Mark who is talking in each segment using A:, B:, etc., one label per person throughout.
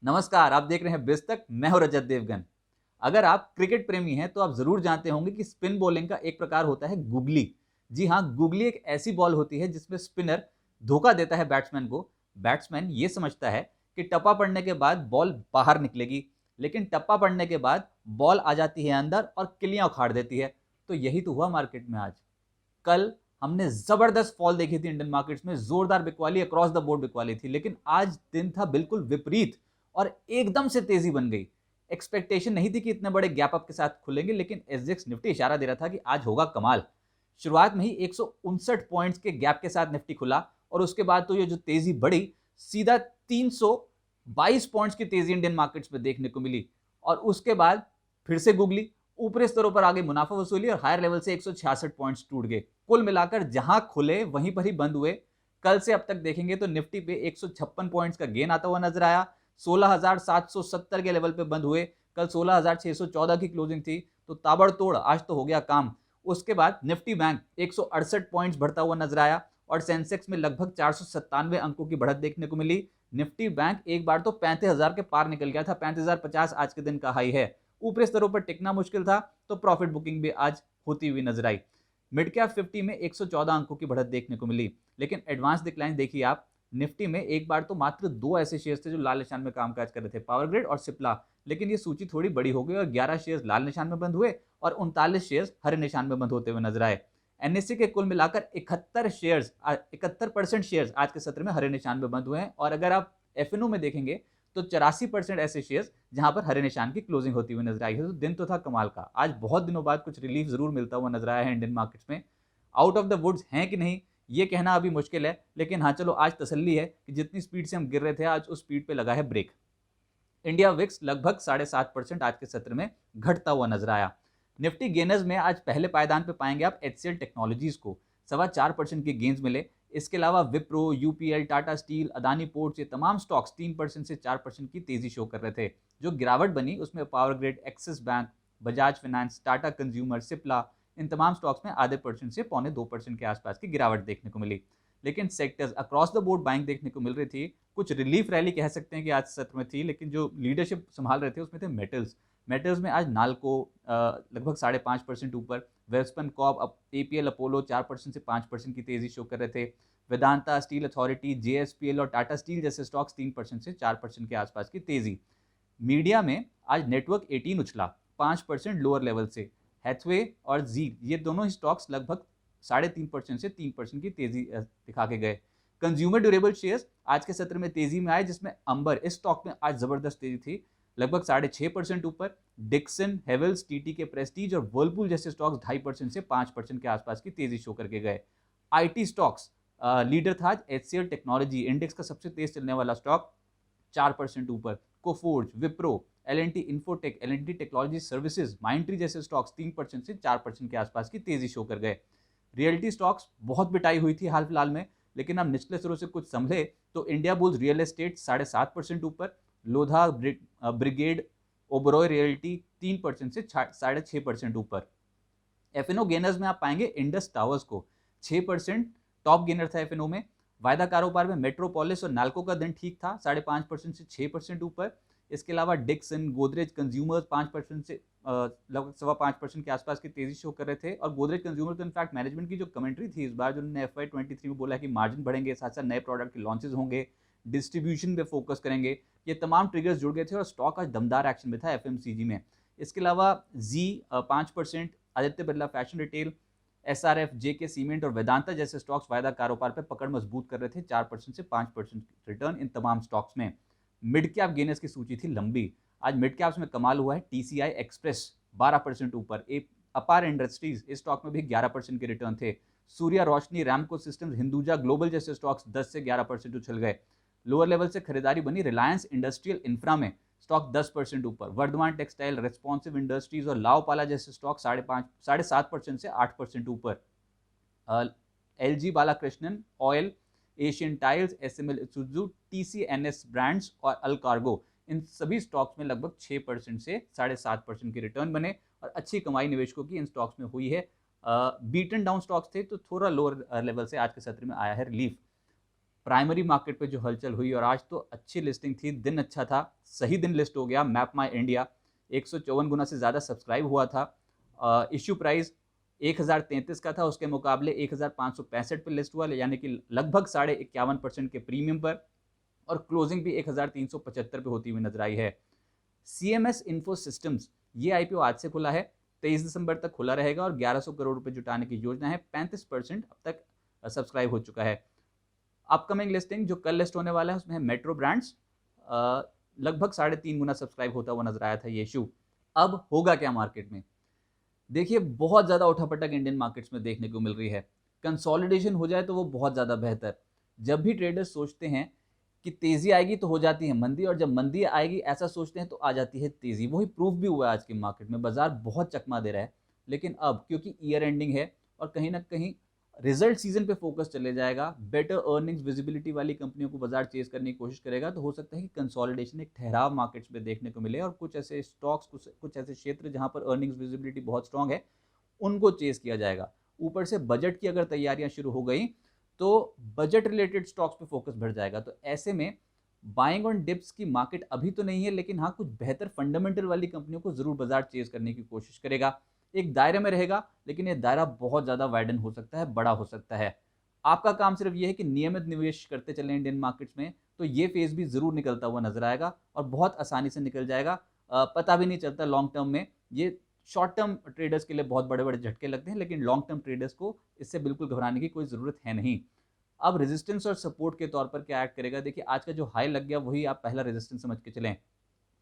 A: नमस्कार, आप देख रहे हैं बिज तक। मैं हूं रजत देवगन। अगर आप क्रिकेट प्रेमी हैं तो आप जरूर जानते होंगे कि स्पिन बॉलिंग का एक प्रकार होता है गुगली। जी हां, गुगली एक ऐसी बॉल होती है जिसमें स्पिनर धोखा देता है बैट्समैन को। बैट्समैन ये समझता है कि टप्पा पड़ने के बाद बॉल बाहर निकलेगी, लेकिन टप्पा पड़ने के बाद बॉल आ जाती है अंदर और किलियां उखाड़ देती है। तो यही तो हुआ मार्केट में आज। कल हमने जबरदस्त फॉल देखी थी इंडियन मार्केट्स में, जोरदार बिकवाली, अक्रॉस द बोर्ड बिकवाली थी, लेकिन आज दिन था बिल्कुल विपरीत और एकदम से तेजी बन गई। एक्सपेक्टेशन नहीं थी कि इतने बड़े गैप अप के साथ खुलेंगे, लेकिन एसजीएक्स निफ्टी इशारा दे रहा था कि आज होगा कमाल। शुरुआत में ही 159 पॉइंट्स के गैप के साथ निफ्टी खुला और उसके बाद तो ये जो तेजी बढ़ी, सीधा 322 पॉइंट्स की तेजी इंडियन मार्केट्स में देखने को मिली। और उसके बाद फिर से गुगली ऊपरी स्तरों पर आगे मुनाफा वसूली और हायर लेवल से 166 पॉइंट्स टूट गए। कुल मिलाकर जहां खुले वहीं पर ही बंद हुए। कल से अब तक देखेंगे तो निफ्टी पे 156 पॉइंट्स का गेन आता हुआ नजर आया। 16,770 के लेवल पे बंद हुए। कल 16,614 की क्लोजिंग थी, तो ताबड़तोड़ आज तो हो गया काम। उसके बाद निफ्टी बैंक 168 पॉइंट्स बढ़ता हुआ नजर आया और सेंसेक्स में लगभग 497 अंकों की बढ़त देखने को मिली। निफ्टी बैंक एक बार तो 35,000 के पार निकल गया था। 35,050 आज के दिन का हाई है। ऊपरी स्तरों पर टिकना मुश्किल था, तो प्रॉफिट बुकिंग भी आज होती हुई नजर आई। मिड कैप 50 में 114 अंकों की बढ़त देखने को मिली, लेकिन एडवांस डिक्लाइन देखिए आप। निफ्टी में एक बार तो मात्र दो ऐसे शेयर्स थे जो लाल निशान में कामकाज कर रहे थे, पावर ग्रिड और सिप्ला, लेकिन ये सूची थोड़ी बड़ी हो गई और 11 शेयर्स लाल निशान में बंद हुए और 39 शेयर्स हरे निशान में बंद होते हुए नजर आए। एनएससी के कुल मिलाकर 71% शेयर्स आज के सत्र में हरे निशान में बंद हुए हैं। और अगर आप एफएनओ में देखेंगे तो 84% ऐसे शेयर्स जहां पर हरे निशान की क्लोजिंग होती हुई नजर आई है। तो दिन तो था कमाल का। आज बहुत दिनों बाद कुछ रिलीफ जरूर मिलता हुआ नजर आया है इंडियन मार्केट्स में। आउट ऑफ द वुड्स हैं कि नहीं ये कहना अभी मुश्किल है, लेकिन हाँ चलो, आज तसल्ली है कि जितनी स्पीड से हम गिर रहे थे आज उस स्पीड पे लगा है ब्रेक। इंडिया विक्स लगभग 7.5% आज के सत्र में घटता हुआ नजर आया। निफ्टी गेनर्स में आज पहले पायदान पे पाएंगे आप एचसीएल टेक्नोलॉजीज को। 4.25% के गेन्स मिले। इसके अलावा Wipro, UPL, Tata steel, Adani ports, ये तमाम स्टॉक्स 3% से 4% की तेजी शो कर रहे थे। जो गिरावट बनी उसमें Power Grid, Axis Bank, Bajaj Finance, Tata Consumer, Cipla, इन तमाम स्टॉक्स में आधे परसेंट से 0.25% के आसपास की गिरावट देखने को मिली। लेकिन sectors across the board buying देखने को मिल रही थी। कुछ रिलीफ रैली कह सकते हैं कि आज सत्र में थी, लेकिन जो लीडरशिप संभाल रहे थे उसमें थे मेटल्स में आज नाल्को लगभग 5.5% ऊपर, वेल्सपन कॉप, एपीएल, अपोलो 4% से 5% की तेजी शो कर रहे थे। वेदांता, स्टील अथॉरिटी, जेएसपीएल और टाटा स्टील जैसे स्टॉक्स 3% से 4% के आसपास की तेजी। मीडिया में आज नेटवर्क 18 उछला 5% लोअर लेवल से। हैथवे और जी, ये दोनों ही स्टॉक्स लगभग 3.5% से 3% की तेजी दिखा के गए। कंज्यूमर ड्यूरेबल शेयर्स आज के सत्र में तेजी में आए, जिसमें अंबर, इस स्टॉक में आज जबरदस्त तेजी थी, लगभग 6.5% ऊपर। डिक्सन, हेवल्स, टीटी के प्रेस्टीज और वर्लपूल जैसे स्टॉक्स 2.5% से 5% के आसपास की तेजी शो करके गए। आईटी स्टॉक्स लीडर था एचसीएल टेक्नोलॉजी, इंडेक्स का सबसे तेज चलने वाला स्टॉक, 4% ऊपर। कोफोर्ज, विप्रो, एलएनटी इन्फोटेक, एलएनटी टेक्नोलॉजी सर्विसेज, माइंडट्री जैसे स्टॉक्स 3% से 4% के आसपास की तेजी शो कर गए। रियल्टी स्टॉक्स बहुत बिटाई हुई थी हाल फिलहाल में, लेकिन हम निचले स्तरों से कुछ संभले तो इंडिया बुल्स रियल एस्टेट 7.5% ऊपर, लोधा ब्रिगेड, ओबरॉय रियल्टी 3% से 6.5% ऊपर। एफएनओ गेनर्स में आप पाएंगे इंडस टावर्स को, 6% टॉप गेनर था एफएनओ में। वायदा कारोबार में मेट्रोपोलिस और नाल्को का दिन ठीक था, 5.5% से 6% ऊपर। इसके अलावा डिक्सन, गोदरेज कंज्यूमर्स 5% से लगभग 5.25% के आसपास की तेजी शो कर रहे थे। और गोदरेज कंज्यूमर तो इनफैक्ट मैनेजमेंट की जो कमेंट्री थी इस बार, जो उन्होंने FY23 में बोला है कि मार्जिन बढ़ेंगे, साथ साथ नए प्रोडक्ट के लॉन्चेस होंगे, डिस्ट्रीब्यूशन पे फोकस करेंगे, ये तमाम ट्रिगर्स जुड़ गए थे और स्टॉक आज दमदार एक्शन में था एफएमसीजी में। इसके अलावा जी 5%, Aditya Birla Fashion Retail, SRF, JK Cement और वेदांता जैसे स्टॉक्स वायदा कारोबार पर पकड़ मजबूत कर रहे थे, 4% से 5% रिटर्न इन तमाम स्टॉक्स में। मिड कैप गेनर्स की सूची थी लंबी। आज मिड कैप्स में कमाल हुआ है। टीसीआई एक्सप्रेस 12% ऊपर, अपार इंडस्ट्रीज, इस स्टॉक में भी 11% के रिटर्न थे। सूर्या रोशनी, रैमको सिस्टम्स, हिंदुजा ग्लोबल जैसे स्टॉक्स 10 से 11% उछल गए। लोअर लेवल से खरीदारी बनी रिलायंस इंडस्ट्रियल इंफ्रा में, स्टॉक 10% ऊपर। वर्धमान टेक्सटाइल, रेस्पॉन्सिव इंडस्ट्रीज और लाओपाला जैसे स्टॉक 7.5% से 8% ऊपर। LG Balakrishnan oil, Asian Tiles, SML Isuzu, TCNS Brands और अल कार्गो, इन सभी स्टॉक्स में लगभग 6% से 7.5% के रिटर्न बने और अच्छी कमाई निवेशकों की इन स्टॉक्स में हुई है। बीटन डाउन स्टॉक्स थे तो थोड़ा लोअर लेवल से आज के सत्र में आया है रिलीफ। प्राइमरी मार्केट पे जो हलचल हुई, और आज तो अच्छी लिस्टिंग थी, दिन अच्छा था, सही दिन लिस्ट हो गया मैप माई इंडिया, 154 गुना से ज़्यादा सब्सक्राइब हुआ था। इश्यू प्राइस 1033 का था, उसके मुकाबले 1565 पे लिस्ट हुआ, यानी कि लगभग 51.5% के प्रीमियम पर, और क्लोजिंग भी 1375 पे होती हुई नजर आई है। CMS इन्फो सिस्टम्स, ये आईपीओ आज से खुला है, 23 दिसंबर तक खुला रहेगा, और 1100 करोड़ रुपए जुटाने की योजना है। 35% अब तक सब्सक्राइब हो चुका है। अपकमिंग लिस्टिंग जो कल लिस्ट होने वाला है उसमें है मेट्रो ब्रांड्स, लगभग 3.5 गुना सब्सक्राइब होता हुआ नजर आया था ये इशू। अब होगा क्या मार्केट में? देखिए, बहुत ज़्यादा उठापटक इंडियन मार्केट्स में देखने को मिल रही है। कंसोलिडेशन हो जाए तो वो बहुत ज़्यादा बेहतर। जब भी ट्रेडर्स सोचते हैं कि तेज़ी आएगी तो हो जाती है मंदी, और जब मंदी आएगी ऐसा सोचते हैं तो आ जाती है तेज़ी। वही प्रूफ भी हुआ है आज के मार्केट में, बाजार बहुत चकमा दे रहा है। लेकिन अब क्योंकि ईयर एंडिंग है और कहीं ना कहीं रिजल्ट सीजन पे फोकस चले जाएगा, बेटर अर्निंग्स विजिबिलिटी वाली कंपनियों को बाजार चेज करने की कोशिश करेगा, तो हो सकता है कि कंसोलिडेशन, एक ठहराव मार्केट्स में देखने को मिले, और कुछ ऐसे स्टॉक्स, कुछ ऐसे क्षेत्र जहां पर अर्निंग्स विजिबिलिटी बहुत स्ट्रांग है, उनको चेज किया जाएगा। ऊपर से बजट की अगर तैयारियां शुरू हो गई तो बजट रिलेटेड स्टॉक्स पे फोकस बढ़ जाएगा। तो ऐसे में बाइंग ऑन डिप्स की मार्केट अभी तो नहीं है, लेकिन हाँ, कुछ बेहतर फंडामेंटल वाली कंपनियों को जरूर बाजार चेज करने की कोशिश करेगा। एक दायरे में रहेगा, लेकिन ये दायरा बहुत ज़्यादा वाइडन हो सकता है, बड़ा हो सकता है। आपका काम सिर्फ ये है कि नियमित निवेश करते चलें इंडियन मार्केट्स में, तो ये फेज भी ज़रूर निकलता हुआ नजर आएगा, और बहुत आसानी से निकल जाएगा। पता भी नहीं चलता लॉन्ग टर्म में। ये शॉर्ट टर्म ट्रेडर्स के लिए बहुत बड़े बड़े झटके लगते हैं, लेकिन लॉन्ग टर्म ट्रेडर्स को इससे बिल्कुल घबराने की कोई ज़रूरत है नहीं। अब रेजिस्टेंस और सपोर्ट के तौर पर क्या एक्ट करेगा? देखिए, आज का जो हाई लग गया वही आप पहला रेजिस्टेंस समझ के चलें।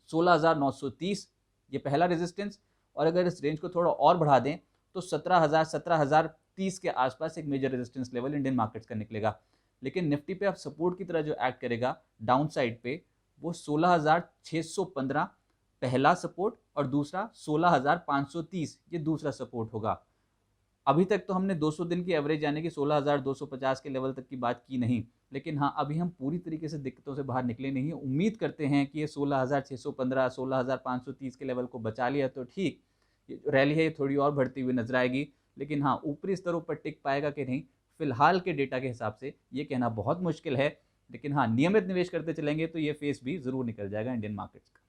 A: 16,930 ये पहला रेजिस्टेंस, और अगर इस रेंज को थोड़ा और बढ़ा दें तो 17,030 के आसपास एक major resistance level Indian markets का निकलेगा। लेकिन निफ्टी पे अब सपोर्ट की तरह जो एक्ट करेगा डाउन साइड पे, वो 16,615 पहला सपोर्ट, और दूसरा 16,530 ये दूसरा सपोर्ट होगा। अभी तक तो हमने 200 दिन की एवरेज यानी कि 16,250 के लेवल तक की बात की नहीं, लेकिन हाँ, अभी हम पूरी तरीके से दिक्कतों से बाहर निकले नहीं हैं। उम्मीद करते हैं कि ये 16,615 16,530 के लेवल को बचा लिया तो ठीक, ये जो रैली है ये थोड़ी और बढ़ती हुई नजर आएगी। लेकिन हाँ, ऊपरी स्तरों पर टिक पाएगा कि नहीं, फिलहाल के डेटा के हिसाब से ये कहना बहुत मुश्किल है। लेकिन हाँ, नियमित निवेश करते चलेंगे तो ये फेस भी जरूर निकल जाएगा इंडियन मार्केट्स का।